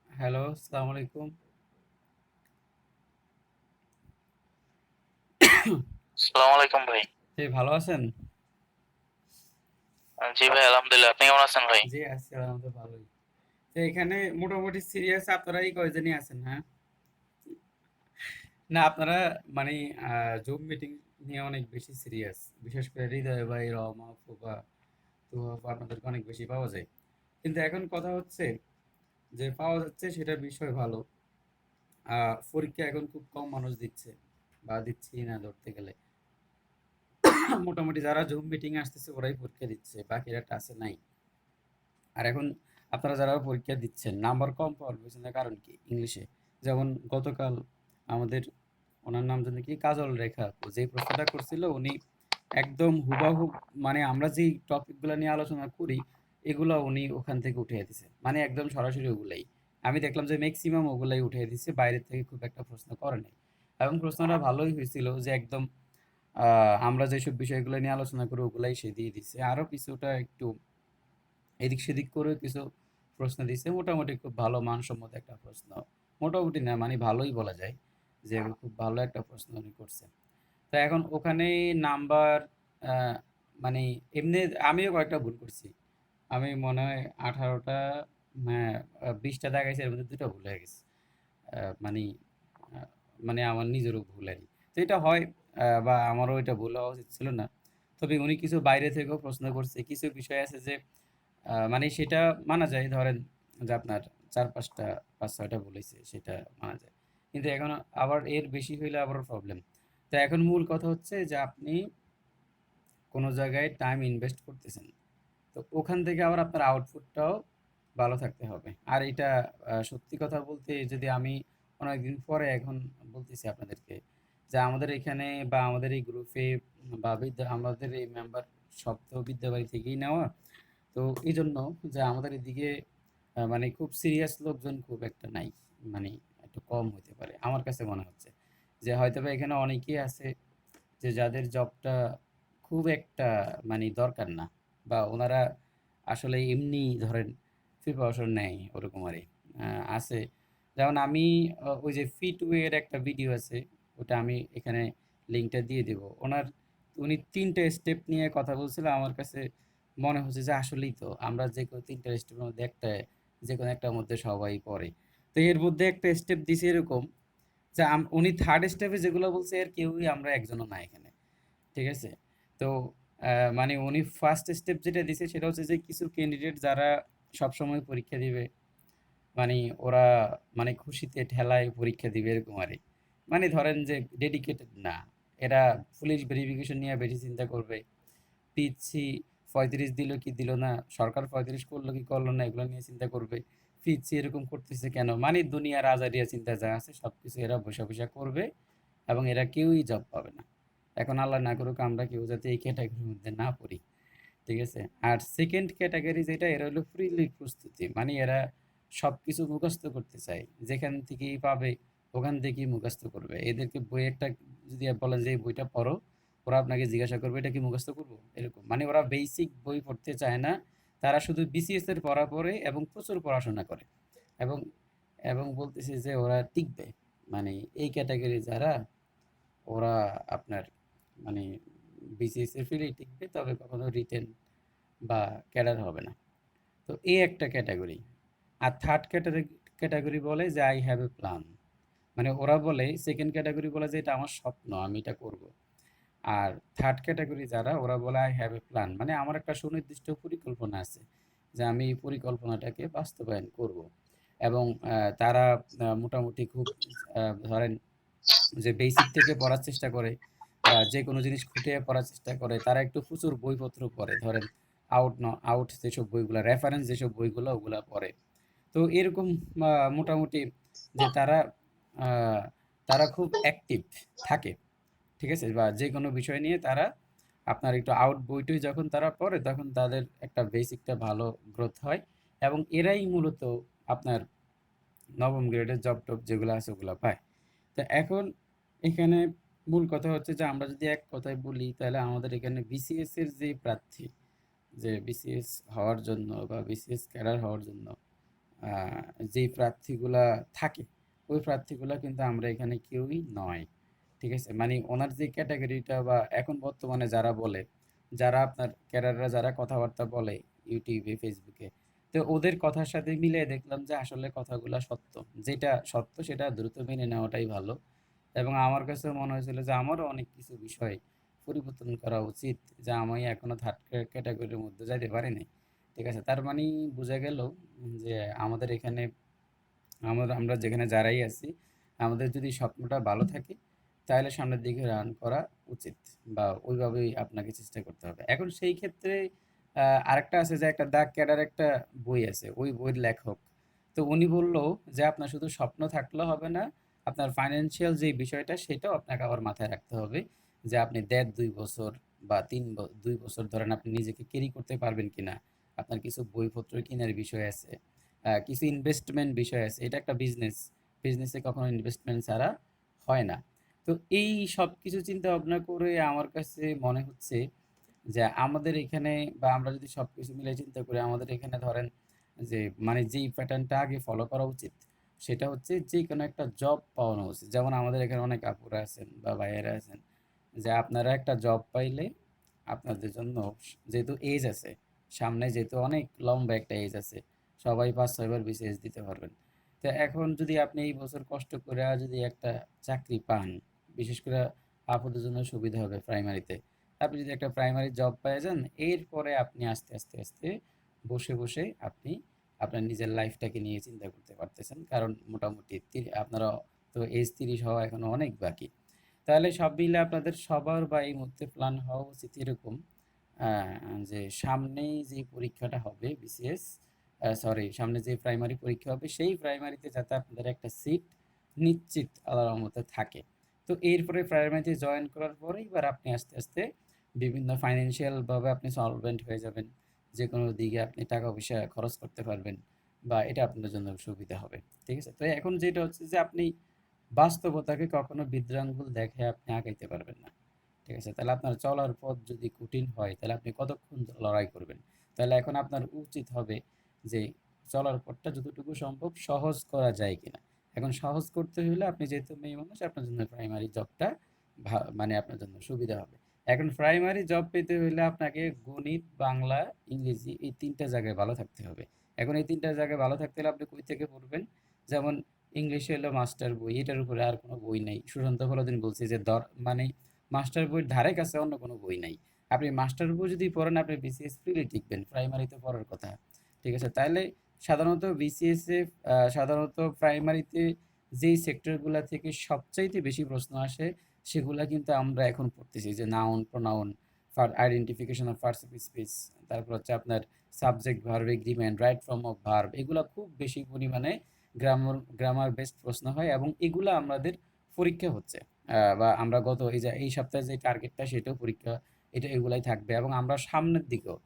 Hello, আসসালামু আলাইকুম। আসসালামু আলাইকুম ভাই। জি, ভালো আছেন? জি ভাই, আলহামদুলিল্লাহ। আপনি কেমন আছেন ভাই? জি, আছি আলহামদুলিল্লাহ ভালোই। তো এখানে মোটামুটি সিরিয়াস আপনারাই কয়জনই আছেন, হ্যাঁ? না আপনারা মানে জুম মিটিং নিয়ে অনেক বেশি সিরিয়াস। বিশেষ করে হৃদয় ভাই, রমা, ফুফা, তুহা আপনাদেরকে অনেক বেশি পাওয়া যায়। কিন্তু এখন কথা হচ্ছে যে পাওয়া যাচ্ছে সেটা বিষয় ভালো। পরীক্ষা এখন খুব কম মানুষ দিচ্ছে বা দিচ্ছেই না ধরতে গেলে। মোটামুটি যারা জুম মিটিং আসতেছে ওরাই পরীক্ষা দিচ্ছে, বাকিরা টাচে নাই। আর এখন আপনারা যারা পরীক্ষা দিচ্ছেন নাম্বার কম পাওয়ার পেছনে কারণ কি ইংলিশে? যেমন গতকাল আমাদের ওনার নাম জানি কি কাজল রেখা আপু যে প্রশ্নটা করছিল উনি একদম হুবাহু মানে আমরা যেই টপিকগুলো নিয়ে আলোচনা করি এগুলো উনি ওখান থেকে উঠিয়ে দিছে মানে একদম সরাসরি ওগুলাই আমি দেখলাম যে ম্যাক্সিমাম ওগুলাই উঠিয়ে দিছে বাইরে থেকে খুব একটা প্রশ্ন করে নাই এবং প্রশ্নটা ভালোই হয়েছিল যে একদম আমরা যেসব বিষয়গুলো নিয়ে আলোচনা করি ওগুলাই সে দিয়ে দিছে আরো কিছুটা একটু এদিক সেদিক করে কিছু প্রশ্ন দিছে মোটামুটি খুব ভালো মানসম্মত একটা প্রশ্ন মোটামুটি না মানে ভালোই বলা যায় যে খুব ভালো একটা প্রশ্ন উনি করছে তো এখন ওখানে নাম্বার মানে এমনি আমিও কয়েকটা ভুল করছি আমি মনে হয় 18টা হ্যাঁ 20টা দেখাইছে এর মধ্যে দুটো ভুল হয়ে গেছে মানে মানে আমার নিজেরও ভুল আর কি তো এটা হয় বা আমারও এটা ভুল হওয়া উচিত ছিল না তবে উনি কিছু বাইরে থেকেও প্রশ্ন করছে কিছু বিষয় আছে যে মানে সেটা মানা যায় ধরেন যে আপনার 4-5টা 5-6টা বলেছে সেটা মানা যায় কিন্তু এখন আবার এর বেশি হইলে আবার প্রবলেম তো এখন মূল কথা হচ্ছে যে আপনি কোনো জায়গায় টাইম ইনভেস্ট করতেছেন তো ওখান থেকে আবার আপনার আউটপুটটাও ভালো থাকতে হবে আর এটা সত্যি কথা বলতে যদি আমি অনেকদিন পরে এখন বলতেছি আপনাদেরকে যে আমাদের এখানে বা আমাদের এই গ্রুপে বা আমাদের এই মেম্বার সব তো বিদ্যাবাড়ি থেকেই নেওয়া তো এই জন্য যে আমাদের এদিকে মানে খুব সিরিয়াস লোকজন খুব একটা নাই মানে একটু কম হতে পারে আমার কাছে মনে হচ্ছে যে হয়তো বা এখানে অনেকেই আছে যে যাদের জবটা খুব একটা মানে দরকার না বা ওনারা আসলে এমনি ধরেন প্রিপারেশন নেয় ওরকম আরে আছে যেমন আমি ওই যে ফিটওয়ে এর একটা ভিডিও আছে ওটা আমি এখানে লিঙ্কটা দিয়ে দেব ওনার উনি 3টে স্টেপ নিয়ে কথা বলছিল আমার কাছে মনে হচ্ছে যে আসলেই তো আমরা যে কোনো 3টে স্টেপের মধ্যে একটা যে কোনো একটার মধ্যে সবাই পড়ে তো এর মধ্যে একটা স্টেপ দিছে এরকম যে উনি থার্ড স্টেপে যেগুলো বলছে এর কেউই আমরা একজনও না এখানে ঠিক আছে তো মানে উনি ফার্স্ট স্টেপ যেটা দিছে সেটা হচ্ছে যে কিছু ক্যান্ডিডেট যারা সবসময় পরীক্ষা দিবে মানে ওরা মানে খুশিতে ঠেলায় পরীক্ষা দিবে এরকম আরে মানে ধরেন যে ডেডিকেটেড না এরা পুলিশ ভেরিফিকেশন নিয়ে বেশি চিন্তা করবে পিচ্ছি 35 দিল কি দিল না সরকার 35 করলো কি করলো না এগুলো নিয়ে চিন্তা করবে পিচ্ছি এরকম করতেছে কেন মানে দুনিয়ার আজারিয়া চিন্তা যা আছে সবকিছু এরা বসে বসে করবে এবং এরা কেউই জব পাবে না এখন আল্লাহ না করুক আমরা কেউ যাতে এই ক্যাটাগরির মধ্যে না পড়ি ঠিক আছে আর সেকেন্ড ক্যাটাগরি যেটা এরা হলো ফ্রিলি প্রস্তুতি মানে এরা সব কিছু মুখস্থ করতে চায় যেখান থেকেই পাবে ওখান থেকেই মুখস্থ করবে এদেরকে বই একটা যদি বলেন যে এই বইটা পড়ো ওরা আপনাকে জিজ্ঞাসা করবে এটা কি মুখস্থ করবো এরকম মানে ওরা বেসিক বই পড়তে চায় না তারা শুধু বিসিএস এর পড়া পড়ে এবং প্রচুর পড়াশোনা করে এবং এবং বলতেছে যে ওরা টিকবে মানে এই ক্যাটাগরি যারা ওরা আপনার মানে বিসিএস এর ফিল্ডেই টিকবে তবে কখনো রিটেন বা ক্যাডার হবে না তো এই একটা ক্যাটাগরি আর থার্ড ক্যাটাগরি বলে যে আই হ্যাভ এ প্ল্যান মানে ওরা বলে সেকেন্ড ক্যাটাগরি বলে যে এটা আমার স্বপ্ন আমি এটা করব আর থার্ড ক্যাটাগরি যারা ওরা বলে আই হ্যাভ এ প্ল্যান মানে আমার একটা সুনির্দিষ্ট পরিকল্পনা আছে যে আমি এই পরিকল্পনাটাকে বাস্তবায়ন করব এবং তারা মোটামুটি খুব ধরেন যে বেসিক থেকে পড়ার চেষ্টা করে বা যে কোনো জিনিস খুঁটিয়ে পড়ার চেষ্টা করে, তারা একটু প্রচুর বইপত্র পড়ে। ধরেন আউট যেসব বইগুলা, রেফারেন্স যেসব বইগুলো ওগুলা পড়ে। তো এরকম মোটামুটি যে আ তারা খুব অ্যাক্টিভ থাকে। ঠিক আছে? বা যেকোনো বিষয় নিয়ে তারা আপনার একটু বই-টই যখন তারা পড়ে তখন তাদের একটা বেসিকটা ভালো গ্রোথ হয় এবং এরাই মূলত আপনার ৯ম গ্রেডের জব-টব যেগুলো আছে ওগুলা পায়। তো এখন এখানে মূল কথা হচ্ছে যে আমরা যদি এক কথায় বলি তাহলে আমাদের এখানে বিসিএস এর যে প্রার্থী, যে বিসিএস হওয়ার জন্য বা বিসিএস ক্যাডার হওয়ার জন্য আ যেই প্রার্থীগুলা থাকে, ওই প্রার্থীগুলা কিন্তু আমরা এখানে কেউই নয়। ঠিক আছে? মানে ওনার যে ক্যাটেগরিটা বা এখন বর্তমানে যারা বলে, যারা আপনার ক্যাডাররা যারা কথাবার্তা বলে ইউটিউবে, ফেসবুকে, তো ওদের কথার সাথে মিলিয়ে দেখলাম যে আসলে কথাগুলা সত্য। যেটা সত্য সেটা দ্রুত মেনে নেওয়াটাই ভালো। এবং আমার কাছে মনে হয়েছিল যে আমারও অনেক কিছু বিষয় পরিবর্তন করা উচিত, যা আমি এখনো থার্ড ক্যাটাগরির মধ্যে যাইতে পারি নাই। ঠিক আছে? তার মানে বোঝা গেল যে আমাদের এখানে আমরা যেখানে যারাই আছি, আমাদের যদি স্বপ্নটা ভালো থাকে, তাহলে সামনের দিকে রান করা উচিত বা ওইভাবেই আপনাকে চেষ্টা করতে হবে। এখন সেই ক্ষেত্রে আরেকটা আছে যে একটা দ্য ক্যাডার একটা বই আছে। ওই বইয়ের লেখক। তো উনি বলল যে আপনার শুধু স্বপ্ন থাকলে হবে না, আপনার ফাইন্যান্সিয়াল যে বিষয়টা সেটাও আপনাকে আবার মাথায় রাখতে হবে। যে আপনি ১.৫ ২ বছর বা ২ বছর ধরেন আপনি নিজেকে ক্যারি করতে পারবেন কিনা। আপনার কিছু বইপত্র কেনার বিষয় আছে। কিছু ইনভেস্টমেন্ট বিষয় আছে। এটা একটা বিজনেস। বিজনেসে কখনো ইনভেস্টমেন্ট ছাড়া হয় না। তো এই সবকিছু চিন্তা ভাবনা করে আমার কাছে মনে হচ্ছে যে আমাদের এখানে বা আমরা যদি সবকিছু মিলে চিন্তা করি, আমাদের এখানে ধরেন যে মানে যেই প্যাটার্নটা আগে ফলো করা উচিত, সেটা হচ্ছে যেকোনো একটা জব পাওয়ানো উচিত। যেমন আমাদের এখানে অনেক আপুরা আছেন বা ভাইয়েরা আছেন যে আপনারা একটা জব পাইলে আপনাদের জন্য যেহেতু এজ আছে, সামনে যেহেতু অনেক লম্বা একটা এজ আছে, সবাই ৫-৬ বার বিসিএস দিতে পারবেন। তো এখন যদি আপনি এই বছর কষ্ট করে যদি একটা চাকরি পান, বিশেষ করে আপুদের জন্য সুবিধা হবে প্রাইমারিতে। আপনি যদি একটা প্রাইমারি জব পেয়ে যান, এরপরে আপনি আস্তে আস্তে বসে আপনি আপনার নিজের লাইফটাকে নিয়ে চিন্তা করতে পারতেছেন। কারণ মোটামুটি আপনারা তো এজ ৩০ হওয়া এখনো অনেক বাকি। তাহলে সব মিলে আপনাদের সবার বা এই মুহূর্তে প্ল্যান হওয়া উচিত এরকম যে সামনেই যে পরীক্ষাটা হবে বিসিএস, সামনে যে প্রাইমারি পরীক্ষা হবে সেই প্রাইমারিতে যাতে আপনাদের একটা সিট নিশ্চিত আল্লাহর রহমতে থাকে। তো এরপরে প্রাইমারিতে জয়েন করার পরে এবার আপনি আস্তে আস্তে বিভিন্ন ফাইন্যান্সিয়াল ভাবে আপনি সলভেন্ট হয়ে যাবেন। যে কোনো দিকে আপনি টাকা পয়সা খরচ করতে পারবেন বা এটা আপনার জন্য সুবিধা হবে। ঠিক আছে? তো এখন যেটা হচ্ছে যে আপনি বাস্তবতাকে কখনো বিদ্রাঙ্গুল দেখে আপনি আগাইতে পারবেন না। ঠিক আছে? তাহলে আপনার চলার পথ যদি কঠিন হয়, তাহলে আপনি কতক্ষণ লড়াই করবেন? তাহলে এখন আপনার উচিত হবে যে চলার পথটা যতটুকু সম্ভব সহজ করা যায় কিনা। এখন সহজ করতে হলে আপনি যেহেতু মেয়ে মানুষ, আপনার জন্য প্রাইমারি জবটা মানে আপনার জন্য সুবিধা হবে। এখন প্রাইমারি জব পেতে হলে আপনাকে গণিত, বাংলা, ইংরেজি এই ৩ টা জায়গায় ভালো থাকতে হবে। এখন এই ৩ টা জায়গায় ভালো থাকতে হলে আপনি কই থেকে পড়বেন? যেমন ইংলিশে হলো মাস্টার বই, এটার উপরে আর কোনো বই নাই। সুশান্ত ফলাদিন বলছে যে মানে মাস্টার বইয়ের ধারে কাছে অন্য কোনো বই নাই। আপনি মাস্টার বই যদি পড়েন আপনি বিসিএস ফ্রিলি টিকবেন। প্রাইমারিতে পড়ার কথা। ঠিক আছে? তাইলে সাধারণত বিসিএস এ সাধারণত প্রাইমারিতে যেই সেক্টরগুলা থেকে সবচাইতে বেশি প্রশ্ন আসে সেগুলা কিন্তু আমরা এখন পড়তেছি যে noun, pronoun, identification of parts of speech, তারপর হচ্ছে আপনার subject, verb, agreement, right form of verb, এগুলা খুব বেশি পরিমাণে গ্রামার বেসড প্রশ্ন হয় এবং এগুলা আমাদের পরীক্ষা হচ্ছে। বা আমরা এই সপ্তাহে যে টার্গেটটা সেটাও পরীক্ষা, এগুলাই থাকবে এবং আমরা সামনের দিকেও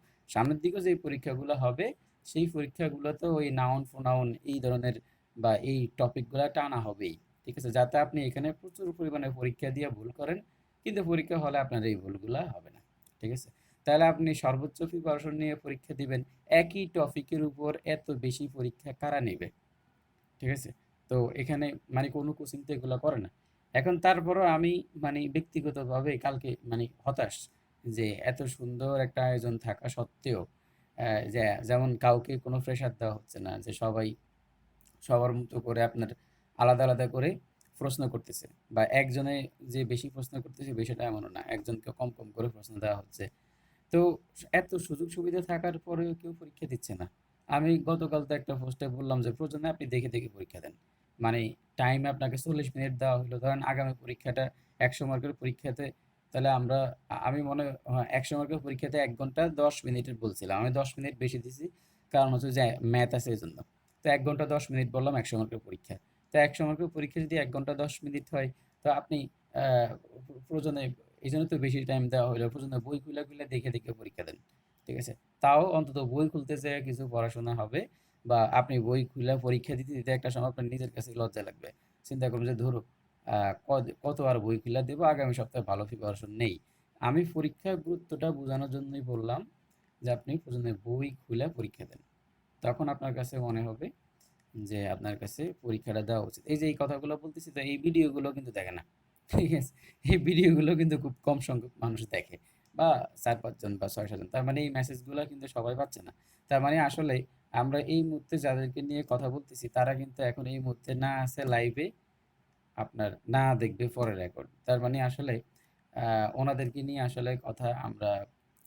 যে পরীক্ষাগুলো হবে সেই পরীক্ষাগুলোতে ওই নাউন, প্রোনাউন এই ধরনের বা এই টপিকগুলা টানা হবেই। ঠিক আছে? যাতে আপনি এখানে প্রচুর পরিমাণে পরীক্ষা দিয়ে ভুল করেন, কিন্তু পরীক্ষা হলে আপনার এই ভুলগুলা হবে না। ঠিক আছে? তাহলে আপনি সর্বোচ্চ প্রিপারেশন নিয়ে পরীক্ষা দিবেন। একই টপিকের উপর এত বেশি পরীক্ষা কারা নেবে? ঠিক আছে? তো এখানে মানে কোনো কোচিং তো এগুলা করে না। এখন তারপরও আমি মানে ব্যক্তিগতভাবে কালকে মানে হতাশ যে এত সুন্দর একটা আয়োজন থাকা সত্ত্বেও যে যেমন কাউকে কোনো প্রেশার দেওয়া হচ্ছে না যে সবাই সবার মতো করে আপনার আলাদা করে প্রশ্ন করতেছে বা একজনে যে বেশি প্রশ্ন করতেছে বিষয়টা এমনও না। একজনকে কম করে প্রশ্ন দেওয়া হচ্ছে। তো এত সুযোগ সুবিধা থাকার পরেও কেউ পরীক্ষা দিচ্ছে না। আমি গতকাল তো একটা পোস্টে বললাম যে প্রয়োজনে আপনি দেখে পরীক্ষা দেন। মানে টাইম আপনাকে 40 মিনিট দেওয়া হলো, ধরেন আগামী পরীক্ষাটা 100 মার্কের পরীক্ষাতে, তাহলে আমরা আমি মনে হয় 100 মার্কের পরীক্ষাতে 1 ঘন্টা 10 মিনিটের বলছিলাম, আমি 10 মিনিট বেশি দিছি, কারণ হচ্ছে যে ম্যাথ আছে এই জন্য। তো 1 ঘন্টা 10 মিনিট বললাম 100 মার্কের পরীক্ষা। তো 100 মার্কের পরীক্ষা যদি 1 ঘন্টা 10 মিনিট হয়, তো আপনি প্রয়োজনে, এই জন্য তো বেশি টাইম দেওয়া হলো, প্রয়োজনে বই খুলে খুলে দেখে দেখে পরীক্ষা দেন, ঠিক আছে? তাও অন্তত বই খুলতে যেয়ে কিছু পড়াশোনা হবে, বা আপনি বই খুলে পরীক্ষা দিতে দিতে একটা সময় আপনার নিজের কাছে লজ্জা লাগবে, চিন্তা করুন যে ধরো কত আর বই খুলে দেবো, আগামী সপ্তাহে ভালো প্রিপারেশন নেই। আমি পরীক্ষার গুরুত্বটা বোঝানোর জন্যই বললাম যে আপনি প্রয়োজনে বই খুলে পরীক্ষা দেন, তখন আপনার কাছে মনে হবে যে আপনার কাছে পরীক্ষাটা দেওয়া উচিত। এই যে এই কথাগুলো বলতেছি, তো এই ভিডিওগুলো কিন্তু দেখে না, ঠিক আছে? এই ভিডিওগুলো কিন্তু খুব কম সংখ্যক মানুষ দেখে, বা 4-5 জন বা 6-7 জন। তার মানে এই মেসেজগুলো কিন্তু সবাই পাচ্ছে না। তার মানে আসলে আমরা এই মুহূর্তে যাদেরকে নিয়ে কথা বলতেছি, তারা কিন্তু এখন এই মুহূর্তে না আছে লাইভে, আপনার না দেখবে পরে রেকর্ড। তার মানে আসলে ওনাদেরকে নিয়ে আসলে কথা আমরা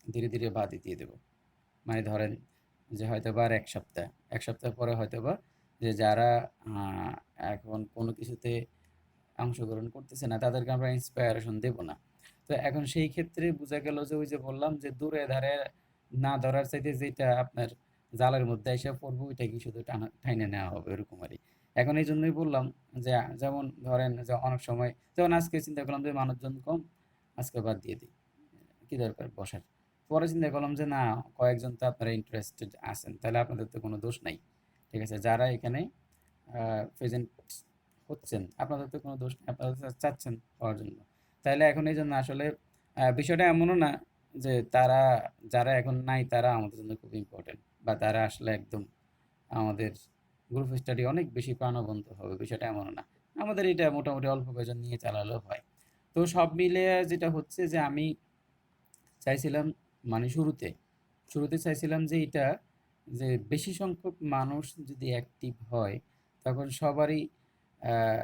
ধীরে ধীরে বাদই দিয়ে দেব। মানে ধরেন যে হয়তোবা আর 1 সপ্তাহ, 1 সপ্তাহ পরে হয়তোবা যে যারা আহ, এখন কোনো কিছুতে অংশগ্রহণ করতেছে না, তাদেরকে আমরা ইন্সপায়ারেশন দেব না। তো এখন সেই ক্ষেত্রে বোঝা গেল যে ওই যে বললাম যে দূরে ধারে না ধরার চাইতে যেটা আপনার জালের মধ্যে এসে পড়বো, ওইটা কি শুধু টানা টাইনে নেওয়া হবে, এরকম আর কি। এখন এই জন্যই বললাম যে যেমন ধরেন যে অনেক সময়, যেমন আজকে চিন্তা করলাম যে মানুষজন কম, আজকে বাদ দিয়ে দিই, কি দরকার বসার। পরে চিন্তা করলাম যে না, কয়েকজন তো আপনারা ইন্টারেস্টেড আছেন, তাহলে আপনাদের তো কোনো দোষ নাই, ঠিক আছে? যারা এখানে প্রেজেন্ট হচ্ছেন, আপনাদের তো কোনো দোষ নেই, আপনারা তো চাচ্ছেন হওয়ার জন্য। তাইলে এখন এই জন্য আসলে বিষয়টা এমনও না যে তারা, যারা এখন নাই তারা আমাদের জন্য খুব ইম্পর্টেন্ট, বা তারা আসলে একদম আমাদের গ্রুপ স্টাডি অনেক বেশি প্রাণবন্ত হবে, বিষয়টা এমনও না। আমাদের এটা মোটামুটি অল্প কয়েকজন নিয়ে চালালেও হয়। তো সব মিলে যেটা হচ্ছে যে আমি চাইছিলাম, মানে শুরুতে শুরুতে চাইছিলাম যে এটা, যে বেশি সংখ্যক মানুষ যদি অ্যাক্টিভ হয়, তখন সবারই আহ,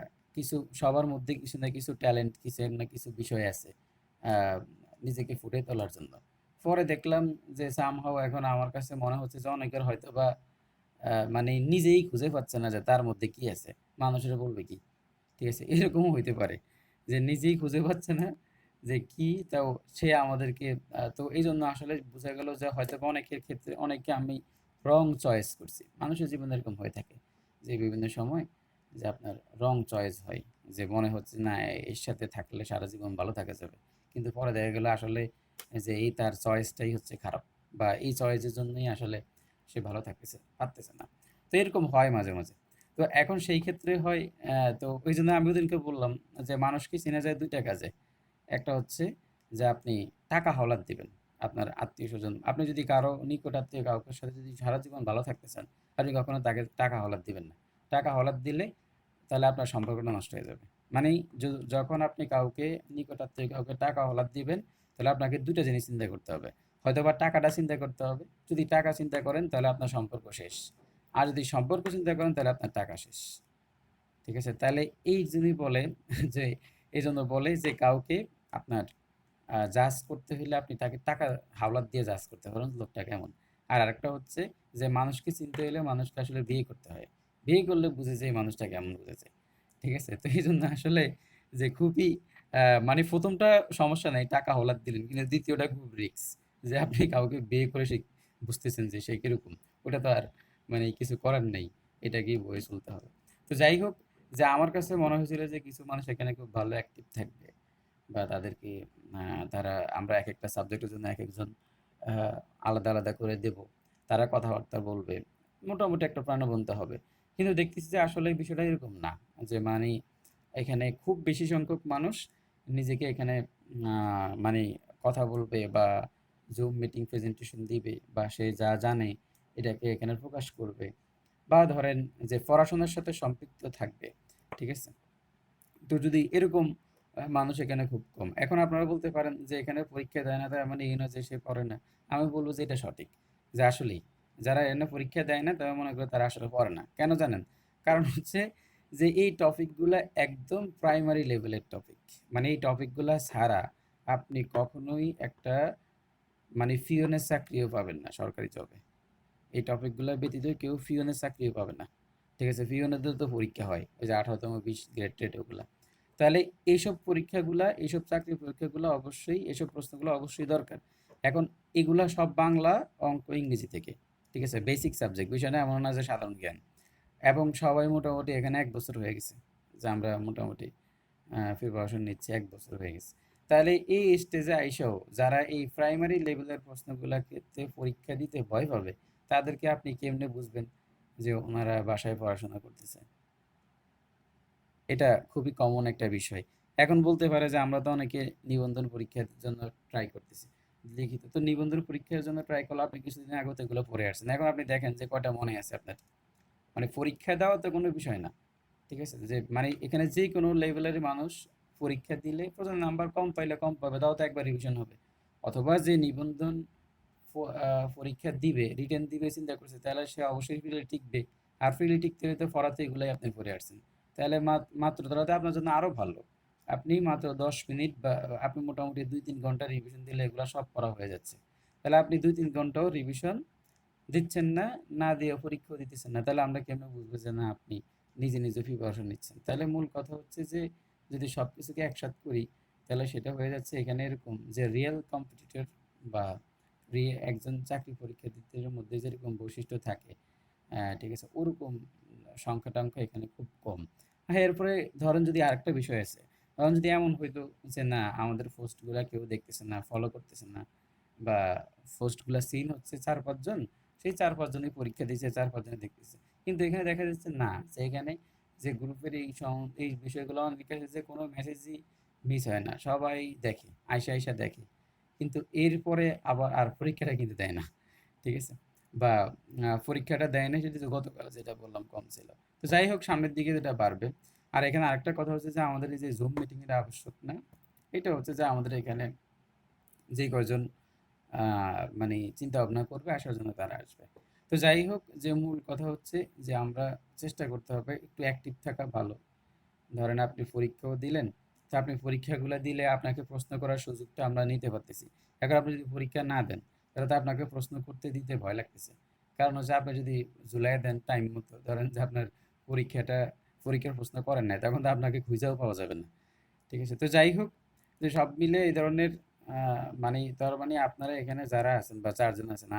সবার মধ্যে কিছু না কিছু ট্যালেন্ট, কিছু না কিছু বিষয় আছে আহ, নিজেকে ফুটিয়ে তোলার জন্য। পরে দেখলাম যে সামহাও এখন আমার কাছে মনে হচ্ছে যে অনেকের হয়তো বা মানে নিজেই খুঁজে পাচ্ছে না যে তার মধ্যে কি আছে, মানুষের বলবে কি, ঠিক আছে? এরকমও হইতে পারে যে নিজেই খুঁজে পাচ্ছে না যে কি, তাও সে আমাদেরকে তো এই জন্য আসলে বোঝা গেল যে হয়তো বা অনেকের ক্ষেত্রে অনেককে আমি রং চয়েস করছি। মানুষের জীবনে এরকম হয়ে থাকে যে বিভিন্ন সময় যে আপনার রং চয়েস হয়, যে মনে হচ্ছে না এর সাথে থাকলে সারা জীবন ভালো থাকা যাবে, কিন্তু পরে দেখা গেল আসলে যে এই তার চয়েসটাই হচ্ছে খারাপ, বা এই চয়েসের জন্যই আসলে সে ভালো থাকতেছে পারতেছে না। তো এরকম হয় মাঝে মাঝে। তো এখন সেই ক্ষেত্রে হয়, তো ওই জন্য আমি ওদিনকে বললাম যে মানুষকে চেনা যায় 2টা কাজে। একটা হচ্ছে যে আপনি টাকা হাওলাত দিবেন আপনার আত্মীয়-স্বজন। আপনি যদি কারো নিকট আত্মীয় কাউকে সাথে যদি সারা জীবন ভালো থাকতে চান, আপনি কখনো তাকে টাকা হাওলাত দিবেন না। টাকা হাওলাত দিলে তাহলে আপনার সম্পর্কটা নষ্ট হয়ে যাবে। মানেই যখন আপনি কাউকে, নিকট আত্মীয় কাউকে টাকা হাওলাত দিবেন, তাহলে আপনাকে 2টা জিনিস চিন্তা করতে হবে। হয়তোবা টাকাটা চিন্তা করতে হবে। যদি টাকা চিন্তা করেন তাহলে আপনার সম্পর্ক শেষ। আর যদি সম্পর্ক চিন্তা করেন তাহলে আপনার টাকা শেষ। ঠিক আছে? তাহলে এই যিনি বলেন যে, এজন্য বলে যে কাউকে আপনার জাজ করতে হলে আপনি তাকে টাকা হাওলাত দিয়ে জাজ করতে পারেন লোকটা কেমন। আর আরেকটা হচ্ছে যে মানুষকে চিনতে হলে মানুষকে আসলে বিয়ে করতে হয়। বিয়ে করলে বুঝে যে এই মানুষটা কেমন, বুঝে যায়। ঠিক আছে? তো এইজন্য আসলে যে খুবই মানে ১ম টা সমস্যা নাই, টাকা হাওলাত দিলেন। কিন্তু ২য় টা খুব রিস্ক। যে আপনি কাউকে বিয়ে করে সে বুঝতেছেন যে সে কিরকম। ওটা তো আর মানে কিছু করার নেই। এটাকেই বয়ে চলতে হবে। তো যাই হোক, যে আমার কাছে মনে হয়েছিল যে কিছু মানুষ এখানে খুব ভালো অ্যাক্টিভ থাকবে, বা তাদেরকে তারা, আমরা একেকটা সাবজেক্টের জন্য একেকজন আ আলাদা, আলাদা করে দেব। তারা কথাবার্তা বলবে। মোটামুটি একটা প্রাণবন্ত হবে। কিন্তু দেখতেছি যে আসলে বিষয়টা এরকম না। যে মানে এখানে খুব বেশি সংখ্যক মানুষ নিজেকে এখানে আ মানে কথা বলবে, বা জুম মিটিং প্রেজেন্টেশন দিবে, বা সে যা জানে এটাকে এখানে প্রকাশ করবে। বা ধরেন যে পড়াশোনার সাথে সম্পৃক্ত থাকবে। ঠিক আছে? তো যদি এরকম মানুষ এখানে খুব কম। এখন আপনারা বলতে পারেন যে এখানে পরীক্ষা দেয় না তার মানে এই না যে সে পড়ে না। আমি বলব যে এটা সঠিক। যে আসলেই যারা এখানে পরীক্ষা দেয় না তারা মনে করে তারা আসলে পড়ে না। কেন জানেন? কারণ হচ্ছে যে এই টপিকগুলা একদম প্রাইমারি লেভেলের টপিক। মানে এই টপিকগুলা ছাড়া আপনি কখনোই একটা মানে পিওনের চাকরিও পাবেন না সরকারি জবে। এই টপিকগুলা ব্যতীত কেউ পিওনের চাকরিও পাবে না। ঠিক আছে, পিওনেদের তো পরীক্ষা হয় ওই যে 18তম 20 গ্রেড টেট ওগুলা। তাহলে এইসব পরীক্ষাগুলা, এইসব চাকরি পরীক্ষাগুলো অবশ্যই, এসব প্রশ্নগুলো অবশ্যই দরকার। এখন এগুলা সব বাংলা, অঙ্ক, ইংরেজি থেকে। ঠিক আছে, বেসিক সাবজেক্ট, বিষয়টা এমন না যে সাধারণ জ্ঞান। এবং সবাই মোটামুটি এখানে 1 বছর হয়ে গেছে যে আমরা মোটামুটি প্রিপারেশন নিচ্ছি, 1 বছর হয়ে গেছে। তাহলে এই স্টেজে আইসাও যারা এই প্রাইমারি লেভেলের প্রশ্নগুলা ক্ষেত্রে পরীক্ষা দিতে ভয় পাবে, তাদেরকে আপনি কেমনে বুঝবেন যে ওনারা বাসায় পড়াশোনা করতেছে? এটা খুবই কমন একটা বিষয়। এখন বলতে পারে যে আমরা তো অনেকে নিবন্ধন পরীক্ষার জন্য ট্রাই করতেছি। লিখিত তো নিবন্ধন পরীক্ষার জন্য ট্রাই করলে আপনি কিছুদিন আগে তো এগুলো পড়ে আসছেন। এখন আপনি দেখেন যে কয়টা মনে আছে আপনার। মানে পরীক্ষা দেওয়া তো কোনো বিষয় না। ঠিক আছে? যে মানে এখানে যেকোনো লেভেলের মানুষ পরীক্ষা দিলে ১ম নাম্বার কম পাইলে কম পাবে, তাও তো একবার রিভিশন হবে। অথবা যে নিবন্ধন প আ পরীক্ষা দিবে, রিটেন দিবে চিন্তা করছে, তাহলে সে অবশ্যই ফিল্ডে টিকবে। আর ফিল্ডে টিকতে হলে তো পড়াতে এগুলাই আপনি পড়ে আসছেন। তাহলে মাত্র তাহলে আপনার জন্য আরো ভালো। আপনি মাত্র ১০ মিনিট বা আপনি মোটামুটি ২-৩ ঘন্টা রিভিশন দিলে এগুলা সব পড়া হয়ে যাচ্ছে। তাহলে আপনি ২-৩ ঘন্টাও রিভিশন দিচ্ছেন না, না দিয়ে পরীক্ষাও দিতেছেন না। তাহলে আমরা কেমনে বুঝবো যে না আপনি নিজে, নিজে প্রিপারেশন নিচ্ছেন? তাহলে মূল কথা হচ্ছে যে যদি সবকিছুকে একসাথে করি, তাহলে সেটা হয়ে যাচ্ছে এখানে এরকম যে রিয়াল কম্পিটিটর বা একজন চাকরি পরীক্ষার্থীদের মধ্যে যেরকম বৈশিষ্ট্য থাকে, ঠিক আছে? ওরকম সংখ্যা-টংখ্যা এখানে খুব কম। হ্যাঁ, এরপরে ধরেন যদি আরেকটা বিষয় আছে। ধরেন যদি এমন হইতো যে না আমাদের পোস্টগুলা কেউ দেখতেছে না, ফলো করতেছে না বা পোস্টগুলা সিন হচ্ছে ৪-৫ জন, সেই ৪-৫ জনই পরীক্ষা দিছে, ৪-৫ জনই দেখতেছে। কিন্তু এখানে দেখা যাচ্ছে না, যে এখানে যে গ্রুপের এই বিষয়গুলো অন লিখা আছে যে কোনো মেসেজই মিস হয় না। সবাই দেখে, আইসা দেখে। কিন্তু এরপরে আবার আর পরীক্ষাটা কিন্তু দেয় না। ঠিক আছে? বা পরীক্ষাটা দেয় নাই সেটা তো গতকাল যেটা বললাম কম ছিল। তো যাই হোক সামনের দিকে যেটা বাড়বে। আর এখানে আরেকটা কথা হচ্ছে যে আমাদের এই যে জুম মিটিং এর আবশ্যক না। এটা হচ্ছে যে আমাদের এখানে যে কয়জন মানে চিন্তা ভাবনা করবে আসার জন্য তারা আসবে। তো যাই হোক যে মূল কথা হচ্ছে যে আমরা চেষ্টা করতে হবে একটু অ্যাক্টিভ থাকা ভালো। ধরেন আপনি পরীক্ষাও দিলেন, তো আপনি পরীক্ষাগুলা দিলে আপনাকে প্রশ্ন করার সুযোগটা আমরা নিতে পারতেছি। এখন আপনি যদি পরীক্ষা না দেন, তাহলে তো আপনাকে প্রশ্ন করতে দিতে ভয় লাগতেছে। কারণ হচ্ছে আপনি যদি জুলাইয়ে দেন টাইম মতো, ধরেন যে আপনার পরীক্ষার প্রশ্ন করেন নাই, তখন তো আপনাকে খুঁজেও পাওয়া যাবে না। ঠিক আছে? তো যাই হোক, যে সব মিলে এই ধরনের মানে তার মানে আপনারা এখানে যারা আছেন বা ৪ জন আছেন,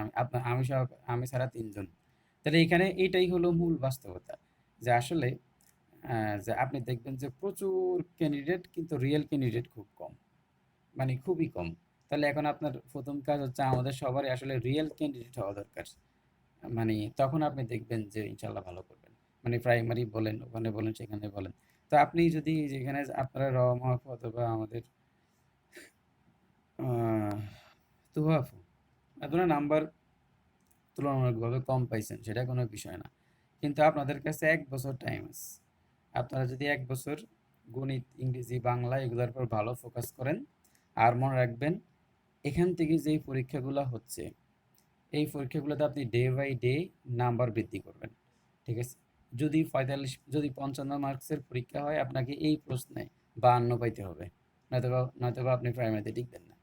আমি ছাড়া ৩ জন। তাহলে এখানে এটাই হলো মূল বাস্তবতা। যে আসলে যে আপনি দেখবেন যে প্রচুর ক্যান্ডিডেট কিন্তু রিয়েল ক্যান্ডিডেট খুব কম। মানে খুবই কম। তাহলে এখন আপনার ১ম কাজ হচ্ছে আমাদের সবারই আসলে রিয়েল ক্যান্ডিডেট হওয়া দরকার। মানে তখন আপনি দেখবেন যে ইনশাআল্লাহ ভালো করবেন। মানে প্রাইমারি বলেন, ওখানে বলেন, সেখানে বলেন। তো আপনি যদি যেখানে আপনারা মাহফু অথবা আমাদের আ তুহা আপু, আপনারা নাম্বার তুলনামূলকভাবে কম পাইছেন, সেটা কোনো বিষয় না। কিন্তু আপনাদের কাছে ১ বছর টাইম আছে। আপনারা যদি ১ বছর গণিত, ইংরেজি, বাংলা এগুলোর উপর ভালো ফোকাস করেন, আর মনে রাখবেন এখান থেকে যেই পরীক্ষাগুলো হচ্ছে, এই পরীক্ষাগুলোতে আপনি ডে বাই ডে নাম্বার বৃদ্ধি করবেন। ঠিক আছে? যদি ৫৫ মার্কসের পরীক্ষা হয়, আপনাকে এই প্রশ্নে ৫২ পাইতে হবে। নয়তোবা আপনি প্রাইমারিতে টিকবেন না।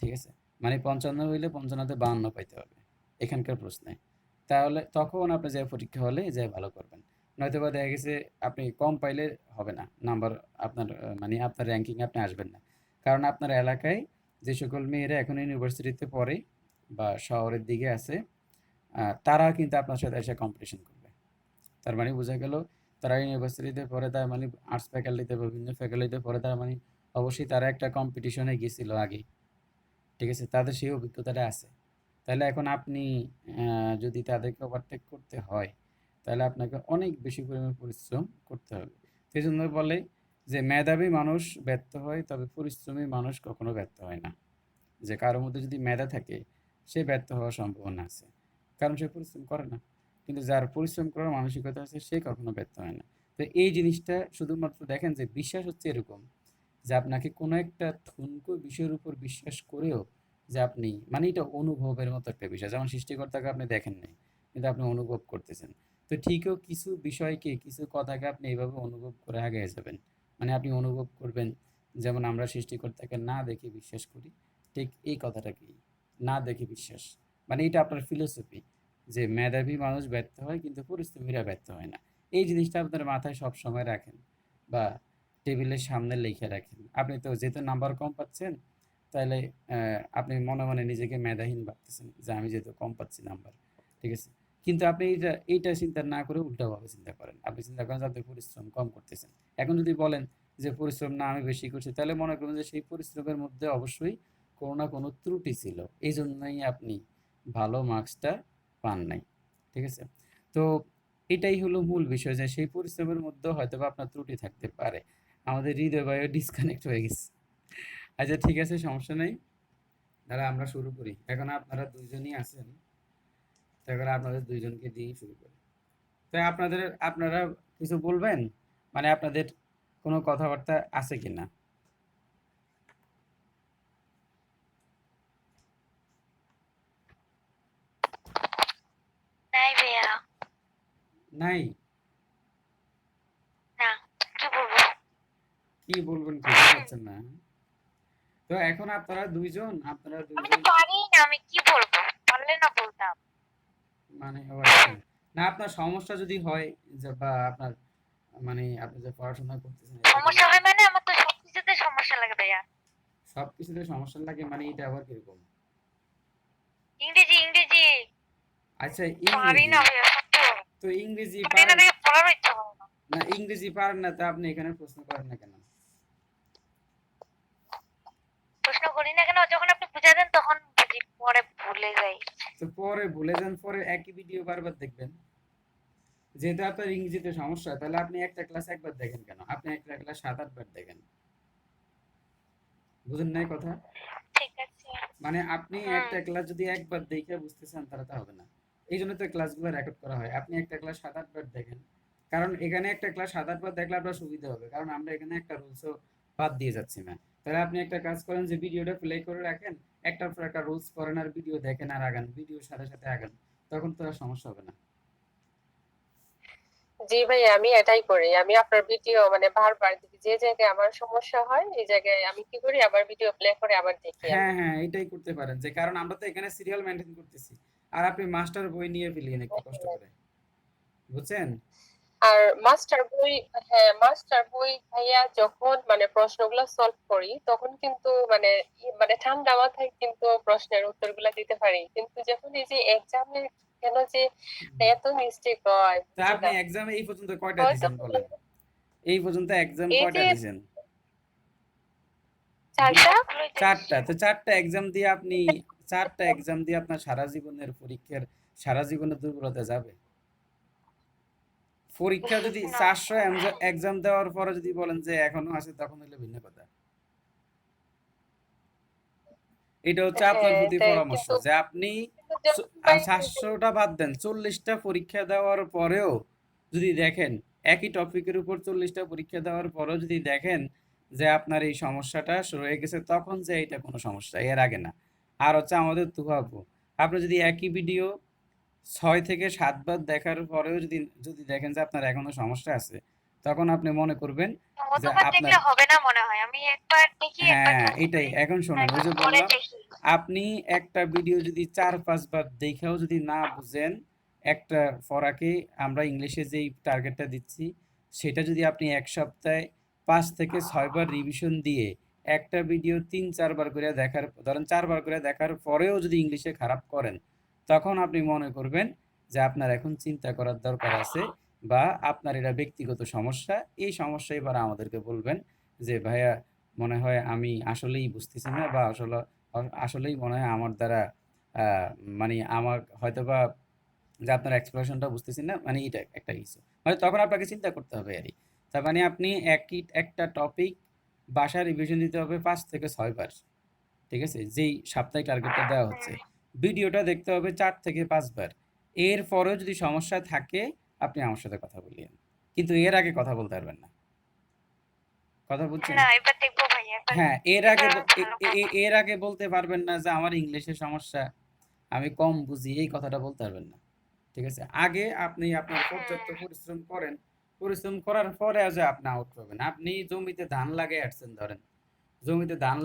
ঠিক আছে? মানে ৫৫ হইলে ৫৫ তে ৫২ পাইতে হবে এখানকার প্রশ্নে। তাহলে তখন আপনি যেয়ে পরীক্ষা হলে যেয়ে ভালো করবেন। নয়তোবা দেখা গেছে আপনি কম পাইলে হবে না। নাম্বার আপনার মানে আপনার র‍্যাংকিং এ আপনি আসবেন না। কারণ আপনার এলাকায় যে সকল মেয়েরা এখন ইউনিভার্সিটিতে পড়ে বা শহরের দিকে আছে, তারা কিন্তু আপনার সাথে এসে কম্পিটিশন করবে। তার মানে বোঝা গেল তারা ইউনিভার্সিটিতে পড়ে, তার মানে আর্টস ফ্যাকাল্টিতে বা বিভিন্ন ফ্যাকাল্টিতে পড়ে, তার মানে অবশ্যই তারা একটা কম্পিটিশনে গেছিল আগে। ঠিক আছে? তাদের সেই অভিজ্ঞতাটা আছে। তাহলে এখন আপনি যদি তাদেরকে ওভারটেক করতে হয়, তাহলে আপনাকে অনেক বেশি পরিমাণে পরিশ্রম করতে হবে। সেজন্য বলে যে মেধাবী মানুষ ব্যর্থ হয়, তবে পরিশ্রমী মানুষ কখনো ব্যর্থ হয় না। যে কারো মধ্যে যদি মেধা থাকে, সে ব্যর্থ হওয়ার সম্ভাবনা আছে। কারণ সে পরিশ্রম করে না। কিন্তু যার পরিশ্রম করার মানসিকতা আছে সে কখনো ব্যর্থ হয় না। তো এই জিনিসটা শুধুমাত্র দেখেন যে বিশ্বাস হচ্ছে এরকম যে আপনাকে কোনো একটা ঠুনকো বিষয়ের উপর বিশ্বাস করেও যে আপনি মানে এটা অনুভবের মতো একটা বিষয়। যেমন সৃষ্টিকর্তাকে আপনি দেখেন নাই, কিন্তু আপনি অনুভব করতেছেন। তো ঠিকও কিছু বিষয়কে, কিছু কথাকে আপনি এভাবে অনুভব করে আগায়ে যাবেন। মানে আপনি অনুভব করবেন, যেমন আমরা সৃষ্টিকর্তাকে না দেখে বিশ্বাস করি, ঠিক এই কথাটাকেই, না দেখে বিশ্বাস। মানে এটা আপনার ফিলোসফি যে মেধাবী মানুষ ব্যর্থ হয় কিন্তু পরিশ্রমীরা ব্যর্থ হয় না। এই জিনিসটা আপনার মাথায় সবসময় রাখেন বা টেবিলের সামনে লিখে রাখেন। আপনি তো যেহেতু নাম্বার কম পাচ্ছেন, তাহলে আপনি মনে মনে নিজেকে মেধাহীন ভাবতেছেন যে আমি যেহেতু কম পাচ্ছি নাম্বার, ঠিক আছে? কিন্তু আপনি এইটা চিন্তা না করে উল্টাভাবে চিন্তা করেন। আপনি চিন্তা করেন যে আপনি পরিশ্রম কম করতেছেন। এখন যদি বলেন যে পরিশ্রম না আমি বেশি করছি, তাহলে মনে করবেন যে সেই পরিশ্রমের মধ্যে অবশ্যই কোনো না কোনো ত্রুটি ছিল। এইজন্যই আপনি ভালো মার্কসটা পান নাই। ঠিক আছে? তো এটাই হলো মূল বিষয় যে সেই পরিশ্রমের মধ্যেও হয়তোবা আপনার ত্রুটি থাকতে পারে। আমাদের হৃদয় বায়ু ডিসকানেক্ট হয়ে গেছে। আচ্ছা ঠিক আছে, সমস্যা নাই। তাহলে আমরা শুরু করি। এখন আপনারা ২ জনই আছেন। তো এবার আপনাদের ২ জনকে দিয়েই শুরু করি। তো আপনারা কিছু বলবেন? মানে আপনাদের কোনো কথাবার্তা আছে কিনা? নাই ভাইয়া। নাই? না, কি বলবো? কি বলবেন খুঁজে পাচ্ছেন না? তো এখন আপনারা ২ জন, আমি তো পারি না, আমি কি বলবো? পারলে না বলতাম। মানে ও আচ্ছা। না আপনার সমস্যা যদি হয় যে বা আপনার মানে আপনি যে পড়াশোনা করতেছেন এটা কোনো সমস্যা হয় মানে আমার তো সবকিছুতে সমস্যা লাগে ভাইয়া। সবকিছুতে সমস্যা লাগে মানে এটা আবার কিরকম? ইংরেজি ইংরেজি আচ্ছা পারি ইংরেজি। না ভাইয়া, সত্যি। তো ইংরেজি পারি না পারেন দেখে পড়ারও ইচ্ছা করে না। না, ইংরেজি পারেন না, তা আপনি এখানে প্রশ্ন করেন না কেন? প্রশ্ন করি না কেন, যখন আপনি বুঝাই দেন তখন বুঝি, পরে ভুলে যাই। তো পরে ভুলে যান, পরে একই ভিডিও বারবার দেখবেন। যেহেতু আপনার ইংরেজিতে সমস্যা, তাহলে আপনি একটা ক্লাস একবার দেখেন কেন? আপনি একটা ক্লাস ৭-৮ বার দেখেন। বুঝেন নাই কথা? ঠিক আছে। মানে আপনি হুম। একটা ক্লাস যদি একবার দেখে বুঝতে চান তাহলে তো হবে না। এইজন্য তো ক্লাসগুলো রেকর্ড করা হয়। আপনি একটা ক্লাস ৭-৮ বার দেখেন। কারণ এখানে একটা ক্লাস ৭-৮ বার দেখলে আপনার সুবিধা হবে। কারণ আমরা এখানে একটা রুলসও বাদ দিয়ে যাচ্ছি না। তাহলে আপনি একটা কাজ করেন যে ভিডিওটা প্লে করে রাখেন, একটার পর একটা রুলস পড়েন আর ভিডিও দেখেন আর আগান। ভিডিওর সাথে, সাথে আগান। তখন তো আর সমস্যা হবে না। জি ভাইয়া, আমি এটাই করি। আমি আপনার ভিডিও মানে বারবার দেখি, যে জায়গায় আমার সমস্যা হয় এই জায়গায় আমি কি করি, আবার ভিডিও প্লে করে আবার দেখি আমি। হ্যাঁ, হ্যাঁ, এটাই করতে পারেন যে কারণ আমরা তো এখানে সিরিয়াল মেইনটেইন করতেছি। আর আপনি মাস্টার বই নিয়ে ফেলিয়েন একটু কষ্ট করে। বুঝছেন? আর মাস্টার বই, হ্যাঁ মাস্টার বই ভাইয়া, যখন মানে প্রশ্নগুলো সলভ করি তখন কিন্তু মানে মানে ঠান্ডা মাথায় কিন্তু প্রশ্নের উত্তরগুলো দিতে পারি, কিন্তু যখন এই যে এক্সামে কেন যে এত মিস্টেক হয় তা বুঝি আপনি না। এক্সামে এই পর্যন্ত কয়টা হয়তো দিছেন বলেন? এই পর্যন্ত এক্সাম এই কয়টা যে দিছেন? 4টা। সবগুলোই ৪ দেখছি। টা। তো ৪ টা এক্সাম দিয়ে আপনি ৪ টা এক্সাম দিয়ে আপনার সারা জীবনের পরীক্ষার সারা জীবনের দুর্বলতা যাবে? পরীক্ষা যদি না। ৪০০ এক্সাম দেওয়ার পরে যদি বলেন যে এখনো আছে তখন হইলে ভিন্ন কথা। এটা হচ্ছে আপনার হ্যাঁ প্রতি এটাই পরামর্শ কিন্তু, যে আপনি কিন্তু যখন ভাই ৭০০ টা বাদ দেন, ৪০ টা পরীক্ষা দেওয়ার পরেও যদি দেখেন একই টপিকের উপর ৪০ টা পরীক্ষা দেওয়ার পরেও যদি দেখেন যে আপনার এই সমস্যাটা রয়ে গেছে, তখন যে এটা কোনো সমস্যা, এর আগে না। আর হচ্ছে আমাদের তুহাবু, আপনি যদি একই ভিডিও ৬ থেকে ৭ বার দেখার পরেও যদি যদি দেখেন যে আপনার এখনো সমস্যা আছে, তখন আপনি মনে করবেন যে অতবার আপনার দেখলে হবে না মনে হয়, আমি একবার দেখি, একবার হ্যাঁ, ক্লাস এটাই। করি, এখন শোনেন, ওই একবার যে পরে বললাম, দেখি। আপনি একটা ভিডিও যদি ৪-৫ বার দেইখাও যদি না বুঝেন, একটা পড়াকে আমরা ইংলিশে যেই টার্গেটটা দিচ্ছি, সেটা যদি আপনি ১ সপ্তাহে ৫ থেকে ৬ বার রিভিশন দিয়ে একটা ভিডিও ৩-৪ বার করে দেখার ধরেন ৪ বার করে দেখার পরেও যদি ইংলিশে খারাপ করেন, তখন আপনি মনে করবেন যে আপনার এখন চিন্তা করার দরকার আছে বা আপনার এটা ব্যক্তিগত সমস্যা। এই সমস্যা এবার আমাদেরকে বলবেন যে, "ভাইয়া মনে হয় আমি আসলেই বুঝতেছি না বা আসলেই মনে হয় আমার দ্বারা আ মানে আমার হয়তোবা যে আপনার এক্সপ্রেশনটা বুঝতেছি না।" মানে এটা একটা ইস্যু। মানে তখন আপনাকে চিন্তা করতে হবে আরকি। তার মানে আপনি একটা টপিক বাসায় রিভিশন দিতে হবে ৫ থেকে ৬ বার। ঠিক আছে? যেই সাপ্তাহিক টার্গেটটা দেওয়া হচ্ছে। ভিডিওটা দেখতে হবে ৪ থেকে ৫ বার। এরপরেও যদি সমস্যা থাকে আপনি আমার সাথে কথা বলিয়েন। কিন্তু এর আগে কথা বলতে পারবেন না। কথা বুঝছেন? না, এবার দেখবো ভাইয়া, এবার হ্যাঁ, এর আগে এবার ব এ ভালো এ করে। এ এর আগে বলতে পারবেন না যে আমার ইংলিশে সমস্যা, আমি কম বুঝি, এই কথাটা বলতে পারবেন না। ঠিক আছে? আগে আপনি আপনার পর্যাপ্ত পরিশ্রম করেন। পরিশ্রম করার পরে যে আপনি আউট পাবেন। আপনি জমিতে ধান লাগায় আসছেন ধরেন। জমিতে ধান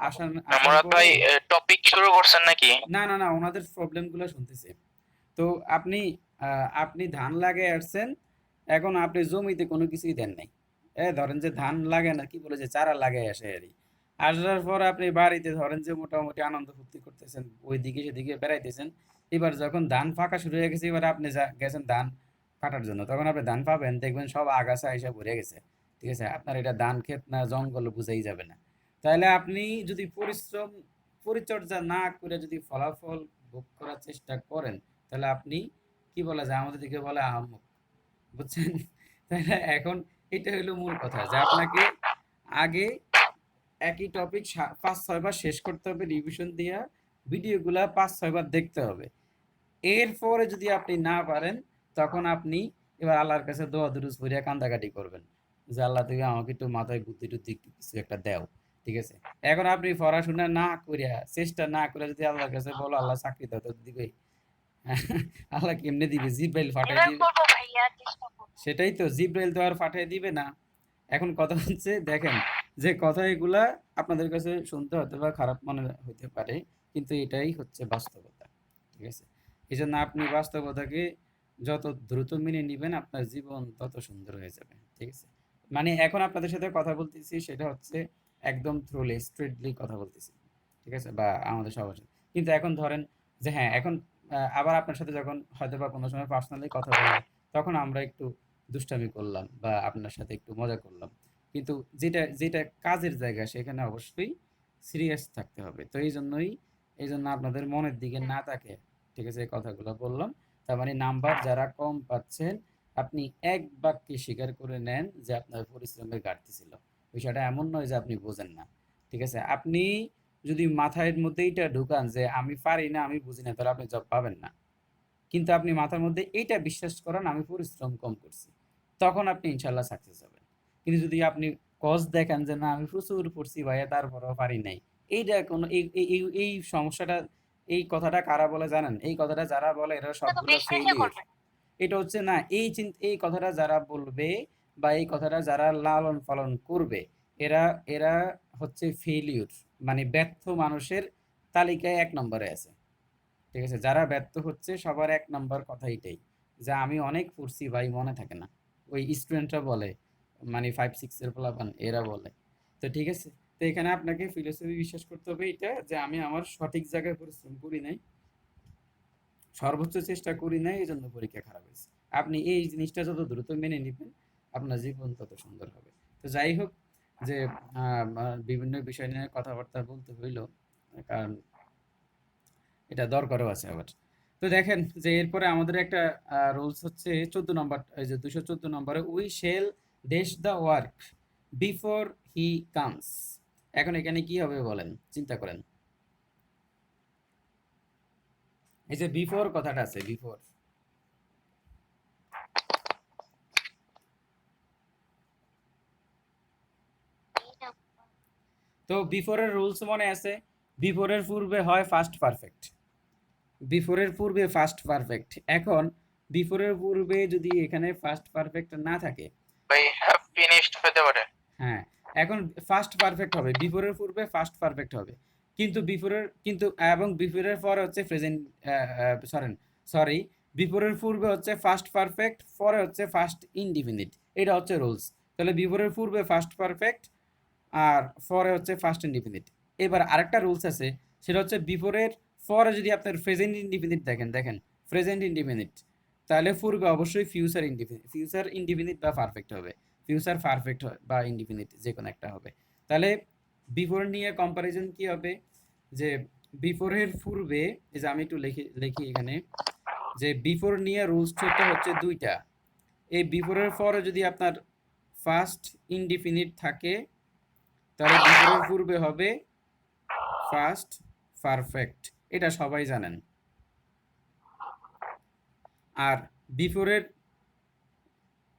আসার মুরাদ পরে ভাই টপিক শুরু করছেন নাকি? না, না, না, ওনাদের প্রবলেম গুলো শুনতেছি। তো আপনি আ আপনি ধান লাগায় আসছেন। এখন আপনি জমিতে কোনো কিছুই দেন নাই, ধরেন যে ধান লাগে না, কি বলে যে চারা লাগাই আসে আরই, আসার পর আপনি বাড়িতে ধরেন যে মোটামুটি আনন্দ ফুর্তি করতেছেন, ওইদিকে সেদিকে বেড়াইতেছেন। এবার যখন ধান ফাঁকা শুরু হয়ে গেছে, এবার আপনি গেছেন ধান কাটার জন্য, তখন আপনি ধান পাবেন, দেখবেন সব আগাছা এসে ভরে গেছে। ঠিক আছে, আপনার এটা ধান ক্ষেত না জঙ্গল বুঝাই যাবে না। তাহলে আপনি যদি পরিচর্যা না করে যদি ফলাফল ভোগ করার চেষ্টা করেন, তাহলে আপনি কি বলা যায়, আমাদের দিকে বলে আহাম্মক, বুঝছেন? তাহলে এখন এটা হলো মূল কথা, যে আপনাকে আগে একই টপিক ৫-৬ বার শেষ করতে হবে, রিভিশন দিয়া ভিডিওগুলা ৫-৬ বার দেখতে হবে। এরপরে যদি আপনি না পারেন, তখন আপনি এবার আল্লাহর কাছে দোয়া দুরুজ পড়িয়া কান্দাকাটি করবেন, যে আল্লাহ তুমি আমাকে একটু মাথায় বুদ্ধি টুদ্ধি একটু কিছু একটা দাও। ঠিক আছে, এখন আপনি পড়াশোনা না করিয়া, চেষ্টা না করে যদি আল্লাহর কাছে বলো আল্লাহ চাকরি দাও, তো দিবে? আল্লাহ কেমনে দিবে? জিব্রাইল ফাটাই এবার দিবে? করবো ভাইয়া, চেষ্টা করবো। সেটাই তো, জিব্রাইল তো আর পাঠিয়ে দিবে না। এখন কথা হচ্ছে, দেখেন যে কথা এগুলা আপনাদের কাছে শুনতে হয়তো বা খারাপ মনে হতে পারে, কিন্তু এটাই হচ্ছে বাস্তবতা। ঠিক আছে, এই জন্য আপনি বাস্তবতাকে যত দ্রুত মেনে নিবেন, আপনার জীবন তত সুন্দর হয়ে যাবে। ঠিক আছে, মানে এখন আপনাদের সাথে কথা বলতেছি, সেটা হচ্ছে একদম থ্রুলি স্ট্রেটলি কথা বলতেছি। ঠিক আছে, বা আমাদের সবার সাথে। কিন্তু এখন ধরেন যে হ্যাঁ, এখন আবার আপনার সাথে যখন হয়তো বা কোনো সময় পার্সোনালি কথা বলবো, তখন আমরা একটু দুষ্টামি করলাম বা আপনার সাথে একটু মজা করলাম, কিন্তু যেটা যেটা কাজের জায়গা, সেখানে অবশ্যই সিরিয়াস থাকতে হবে। তো এই জন্য আপনাদের মনের দিকে না তাকে, ঠিক আছে, এই কথাগুলো বললাম। তার মানে নাম্বার যারা কম পাচ্ছেন, আপনি এক বাক্যে স্বীকার করে নেন যে আপনার পরিশ্রমের ঘাটতি ছিল। বিষয়টা এমন নয় যে আপনি বোঝেন না। ঠিক আছে, আপনি যদি মাথার মধ্যে এইটা ঢুকান যে আমি পারি না, আমি বুঝি না, তাহলে আপনি জব পাবেন না। কিন্তু আপনি মাথার মধ্যে এইটা বিশ্বাস করেন আমি পরিশ্রম কম করছি, তখন আপনি ইনশাল্লাহ সাকসেস হবেন। কিন্তু যদি আপনি কজ দেখেন যে না আমি প্রচুর পড়ছি ভাইয়া, তারপরেও পারি নাই, এইটা কোনো এই সমস্যাটা, এই কথাটা কারা বলে জানেন? এই কথাটা যারা বলে এরা এটা তো সবগুলো বেশি বেশি ফেইলিওর। করবেন। এটা হচ্ছে না, এই কথাটা যারা বলবে বা এই কথাটা যারা লালন পালন করবে, এরা এরা হচ্ছে ফেইলিওর, মানে ব্যর্থ মানুষের তালিকায় ১ নম্বরে আছে। ঠিক আছে, যারা ব্যর্থ হচ্ছে সবার ১ নাম্বার কথা এটাই, যে আমি অনেক পড়ছি ভাই, মনে থাকে না। ওই স্টুডেন্টরা বলে, মানে 5-6 এর পোলাপান এরা বলে। তো ঠিক আছে, তো এখানে আপনাকে ফিলোসফি বিশ্বাস করতে হবে এটা, যে আমি আমার সঠিক জায়গায় পরিশ্রম করি নাই, সর্বোচ্চ চেষ্টা করি নাই, এজন্য পরীক্ষা খারাপ হয়েছে। আপনি এই জিনিসটা যত দ্রুত মেনে নিবেন, আপনার জীবন তত সুন্দর হবে। তো যাই হোক, যে বিভিন্ন বিষয় নিয়ে কথাবার্তা বলতে হইল, কারণ এটা দরকারও আছে আবার। তো দেখেন যে এরপরে আমাদের একটা রুলস হচ্ছে 14 নম্বর, এই যে 214 নম্বরে, we shall dash the work before he comes. এখন এখানে কি হবে বলেন, চিন্তা করেন। এই যে বিফোর কথাটা আছে, বিফোর, তো বিফোরের রুলস মনে আছে? বিফোরের পূর্বে হয় ফাস্ট পারফেক্ট, বিফোরের পূর্বে ফাস্ট পারফেক্ট। এখন বিফোরের পূর্বে যদি এখানে ফাস্ট পারফেক্ট না থাকে, ভাই হ্যাভ ফিনিশড হতে পারে। হ্যাঁ, এখন ফার্স্ট পারফেক্ট হবে, বিফোরের পূর্বে ফার্স্ট পারফেক্ট হবে। কিন্তু এবং বিফোরের পরে হচ্ছে প্রেজেন্ট, সরি, বিফোরের পূর্বে হচ্ছে ফার্স্ট পারফেক্ট, পরে হচ্ছে ফার্স্ট ইনডিফিনিট। এটা হচ্ছে রুলস। তাহলে বিফোরের পূর্বে ফার্স্ট পারফেক্ট, আর পরে হচ্ছে ফার্স্ট ইনডিফিনিট। এবার আরেকটা রুলস আছে, সেটা হচ্ছে বিফোরের পরে যদি আপনার প্রেজেন্ট ইনডিফিনিট দেখেন প্রেজেন্ট ইনডিফিনিট, তাহলে পূর্বে অবশ্যই ফিউচার ইনডিফিনিট বা পারফেক্ট হবে। ফিউচার পারফেক্ট বা ইনডিফিনিট যে কোনো একটা হবে। তাহলে বিফোর নিয়ে কম্পারিজন কি হবে, যে বিফোরের পূর্বে, এই যে আমি একটু লিখি এখানে, যে বিফোর নিয়ে রুলসটা হচ্ছে দুইটা। এই বিফোরের পরে যদি আপনার ফার্স্ট ইনডিফিনিট থাকে, তাহলে বিফোরের পূর্বে হবে ফার্স্ট পারফেক্ট, এটা সবাই জানেন। আর বিফোরের,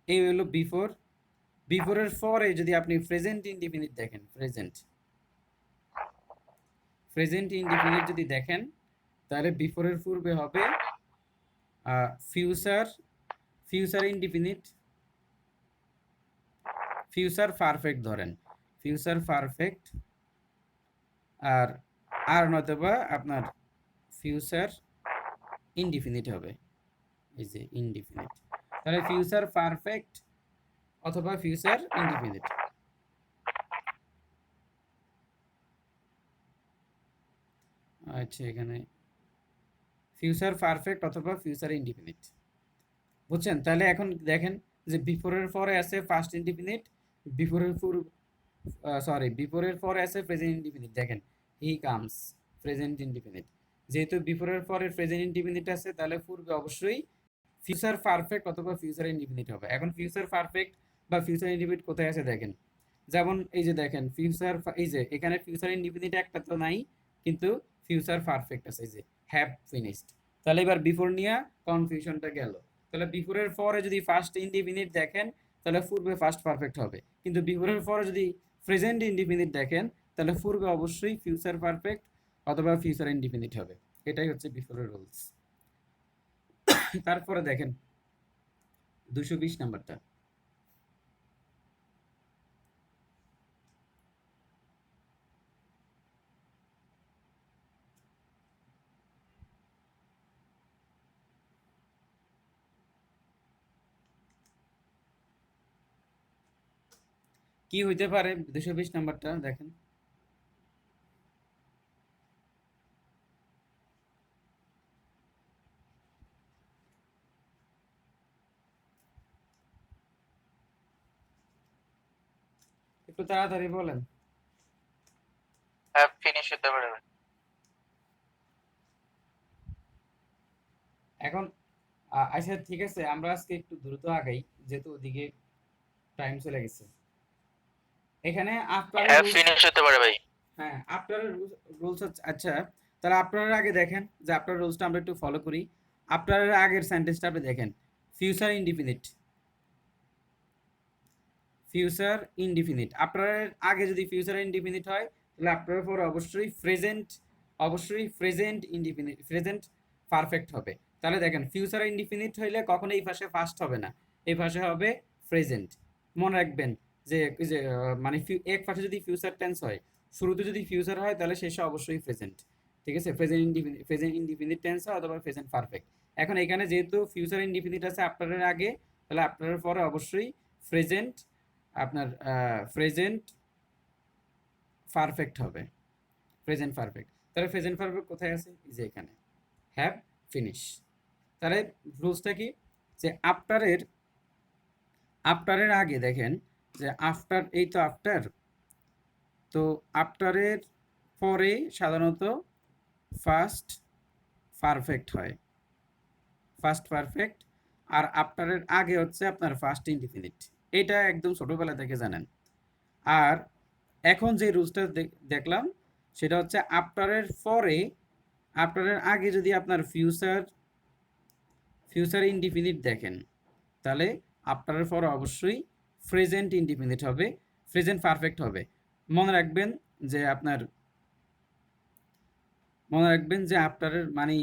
এই হলো বিফোর, বিফোরের পরে যদি আপনি প্রেজেন্ট ইনডিফিনিট দেখেন, প্রেজেন্ট ইনডিফিনিট যদি দেখেন, তাহলে বিফোরের পূর্বে হবে ফিউচার ইনডিফিনিট, ফিউচার পারফেক্ট ধরেন, ফিউচার পারফেক্ট, আর নয়তোবা আপনার ফিউচার ইনডিফিনিট হবে, এই যে ইনডিফিনিট। তাহলে ফিউচার পারফেক্ট অথবা ফিউচার ইনডিফিনিট। আচ্ছা, এখানে ফিউচার পারফেক্ট অথবা ফিউচার ইনডিফিনিট, বুঝছেন? তাহলে এখন দেখেন যে বিফোরের পরে আছে ফার্স্ট ইনডিফিনিট, বিফোরের বিফোরের পরে আছে প্রেজেন্ট ইনডিফিনিট। দেখেন হি কামস, প্রেজেন্ট ইনডিফিনিট। যেহেতু বিফোরের পরে প্রেজেন্ট ইনডিফিনিট আছে, তাহলে পূর্বে অবশ্যই ফিউচার পারফেক্ট অথবা ফিউচার ইনডিফিনিট হবে। এখন ফিউচার পারফেক্ট বা ফিউচার ইনডিফিনিট কোথায় আছে দেখেন, যেমন এই যে দেখেন ফিউচার, এই যে এখানে ফিউচার ইনডিফিনিট একটা তো নাই, কিন্তু ফিউচার পারফেক্ট আছে, এই যে হ্যাভ ফিনিশড। তাহলে এবার বিফোর নিয়ে কনফিউশনটা গেল। তাহলে বিফোরের পরে যদি ফার্স্ট ইনডিফিনিট দেখেন, তাহলে পূর্বে ফার্স্ট পারফেক্ট হবে, কিন্তু বিফোরের পরে যদি প্রেজেন্ট ইনডিফিনিট দেখেন, তাহলে পূর্বে অবশ্যই ফিউচার পারফেক্ট অথবা ফিউচার ইনডিফিনিট হবে। এটাই হচ্ছে বিফোরের রুলস। তারপরে দেখেন 220 নাম্বারটা। কি হইতে পারে 220 নাম্বারটা দেখেন। একটু তাড়াতাড়ি বলেন। হ্যাভ ফিনিশ হতে পারে ভাই। এখন আচ্ছা ঠিক আছে, আমরা আজকে একটু দ্রুত আগাই, যেহেতু ওদিকে টাইম চলে গেছে। এখানে আফটার হ্যাভ ফিনিশ হতে পারে ভাই। হ্যাঁ, আফটার রুলস হচ্ছে, আচ্ছা তাহলে আপনার আগে দেখেন যে আপনার রুলসটা আমরা একটু ফলো করি। আপনার আগের সেন্টেন্সটা আপনি দেখেন, ফিউচার ইনডিফিনিট, ফিউচার ইনডিফিনিট। আপনার আগে যদি ফিউচার ইনডিফিনিট হয়, তাহলে আপনার পরে অবশ্যই প্রেজেন্ট ইনডিফিনিট, প্রেজেন্ট পারফেক্ট হবে। তাহলে দেখেন ফিউচার ইনডিফিনিট হইলে কখনো এই পাশে ফার্স্ট হবে না, এই পাশে হবে প্রেজেন্ট। মনে রাখবেন যে মানে এক পাশে যদি ফিউচার টেন্স হয়, শুরুতে যদি ফিউচার হয়, তাহলে শেষে অবশ্যই প্রেজেন্ট। ঠিক আছে, প্রেজেন্ট ইনডিফিনিট টেন্স হয় অথবা প্রেজেন্ট পারফেক্ট। এখন এখানে যেহেতু ফিউচার ইনডিফিনিট আছে আপনার আগে, তাহলে আপনার পরে অবশ্যই প্রেজেন্ট, আপনার প্রেজেন্ট পারফেক্ট হবে, প্রেজেন্ট পারফেক্ট। তাহলে প্রেজেন্ট পারফেক্ট কোথায় আছে, এই যে এখানে হ্যাভ ফিনিশ। তাহলে রুলসটা কি, যে আফটারের আগে দেখেন যে আফটার, এই তো আফটার, তো আফটারের পরে সাধারণত ফার্স্ট পারফেক্ট হয়, ফার্স্ট পারফেক্ট। আর আফটারের আগে হচ্ছে আপনার ফার্স্ট ইনডিফিনিট, এটা একদম ছোটবেলা থেকে জানেন। আর এখন যে রুলসটা দেখলাম সেটা হচ্ছে আফটারের পরে, আফটারের আগে যদি আপনার ফিউচার ইনডিফিনিট দেখেন, তাহলে আফটারের পরে অবশ্যই প্রেজেন্ট ইনডিফিনিট হবে, প্রেজেন্ট পারফেক্ট হবে। মনে রাখবেন যে আফটারের মানে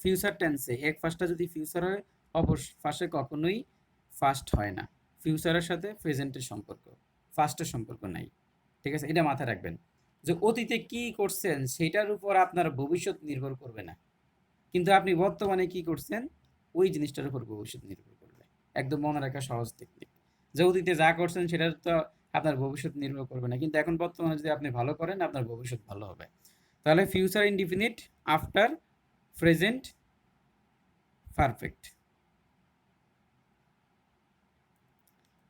ফিউচার টেন্সে এক ফার্স্টটা যদি ফিউচার হয়, অপর পাশে কখনোই ফার্স্ট হয় না। ফিউচারের সাথে প্রেজেন্টের সম্পর্ক, ফার্স্টের সম্পর্ক নাই। ঠিক আছে, এটা মাথায় রাখবেন যে অতীতে কি করছেন সেটার উপর আপনার ভবিষ্যৎ নির্ভর করবে না, কিন্তু আপনি বর্তমানে কি করছেন ওই জিনিসটার উপর ভবিষ্যৎ নির্ভর করবে। একদম মনে রাখা সহজ টেকনিক, যে অতীতে যা করছেন সেটার তো আপনার ভবিষ্যৎ নির্ভর করবে না, কিন্তু এখন বর্তমানে যদি আপনি ভালো করেন আপনার ভবিষ্যৎ ভালো হবে। তাহলে future indefinite after present perfect.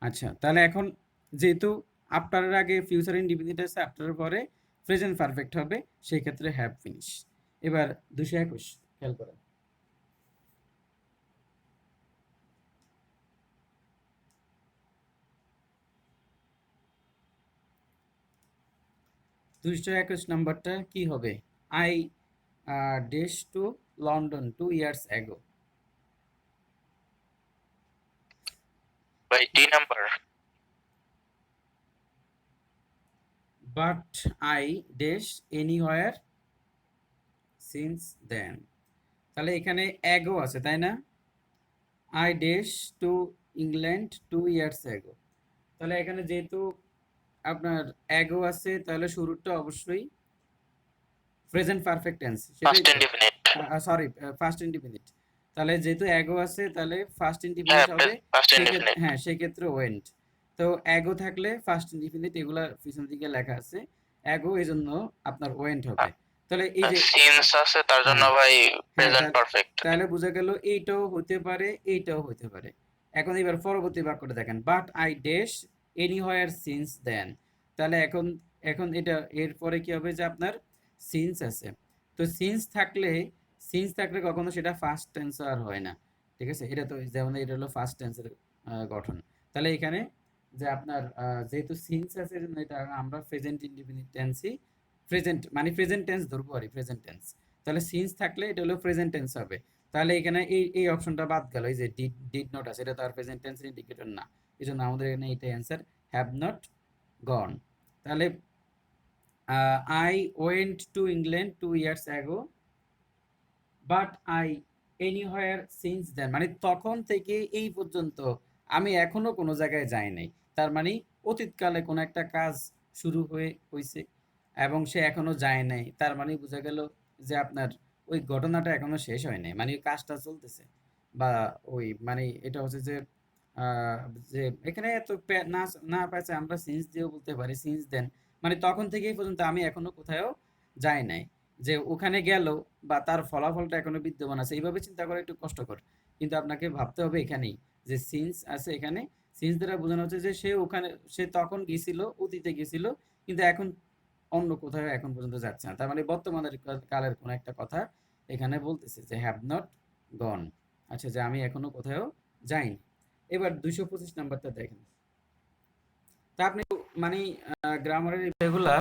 আচ্ছা, তাহলে এখন যেহেতু আফটারের আগে ফিউচার ইনডিফিনিট আছে, আফটারের পরে প্রেজেন্ট পারফেক্ট হবে, সেই ক্ষেত্রে হ্যাভ ফিনিশ। এবার 221 খেয়াল করেন। দুইশো 21 নাম্বারটা কি হবে, I dash to London 2 years ago, ভাই D number. but I dash anywhere since then। তাহলে এখানে ago আছে তাই না, I dash to England 2 years ago। তাহলে এখানে যেহেতু আপনার ago আছে, তাহলে শুরুটা অবশ্যই present perfect tense, first indefinite. Sorry first indefinite. তাহলে যেহেতু অ্যাগো আছে তাহলে ফার্স্ট ইনডিফিনিট হবে ফার্স্ট সেক্ষেত্রে ইনডিফিনিট। হ্যাঁ সেক্ষেত্রে ওয়েন্ট। তো অ্যাগো থাকলে ফার্স্ট ইনডিফিনিট এগুলা পিছন দিকে লেখা আছে অ্যাগো, এই জন্য আপনার ওয়েন্ট হবে। তাহলে এই যে সিন্স আছে তার জন্য হ্যাঁ ভাই হ্যাঁ প্রেজেন্ট পারফেক্ট। তাহলে বোঝা গেল এইটাও হতে পারে এইটাও হতে পারে। এখন এবার পরবর্তী বাক্যটা দেখেন, but I dash anywhere since then. তাহলে এখন এখন এটা এরপরে কি হবে যে আপনার সিন্স আছে, তো সিন্স থাকলে কখনো সেটা ফার্স্ট টেন্স আর হয় না, ঠিক আছে। এটা তো যেমন এটা হলো ফার্স্ট টেন্সের গঠন। তাহলে এখানে যে আপনার যেহেতু সিন্স আছে এজন্য এটা আমরা প্রেজেন্ট ইনডিফিনিট টেন্সই প্রেজেন্ট মানে প্রেজেন্ট টেন্স ধরবো আর প্রেজেন্ট টেন্স। তাহলে সিন্স থাকলে এটা হলো প্রেজেন্ট টেন্স হবে। তাহলে এখানে এই অপশনটা বাদ গেল, এই যে ডিড নট আছে এটা তো আর প্রেজেন্ট টেন্সের ইন্ডিকেটর না, এজন্য আমাদের এখানে এটা অ্যান্সার হ্যাভ নট গন। তাহলে I went to England 2 years ago but I anywhere since then, মানে তখন থেকে এই পর্যন্ত আমি এখনো কোনো জায়গায় যাই নাই। তার মানে অতীতকালে কোনো একটা কাজ শুরু হয়েছে এবং সে এখনো যায় নাই, তার মানে বোঝা গেল যে আপনার ওই ঘটনাটা এখনো শেষ হয় নাই, মানে ওই কাজটা চলতেছে। বা ওই মানে এটা হচ্ছে যে আহ, যে এখানে এত না না পাইছে আমরা সিন্স দিয়েও বলতে পারি সিন্স দেন, মানে তখন থেকে এই পর্যন্ত আমি এখনো কোথাও যাই নাই, যে ওখানে গেল বা তার ফলাফলটা এখনো বিদ্যমান আছে, এইভাবে চিন্তা করা একটু কষ্টকর। কিন্তু আপনাকে ভাবতে হবে এখানেই যে সিন্স আছে, এখানে সিন্স দ্বারা বোঝানো হচ্ছে যে সে তখন গেছিল, অতীতে গেছিল, কিন্তু এখন অন্য কোথাও এখন পর্যন্ত যাচ্ছে না, তার মানে বর্তমানের কালের কোন একটা কথা এখানে বলতেছে যে হ্যাভ নট গন। আচ্ছা, যে আমি এখনো কোথাও যাইনি। এবার 225 নাম্বারটা দেখেন। তা আপনি মানে গ্রামারের বিষয়গুলা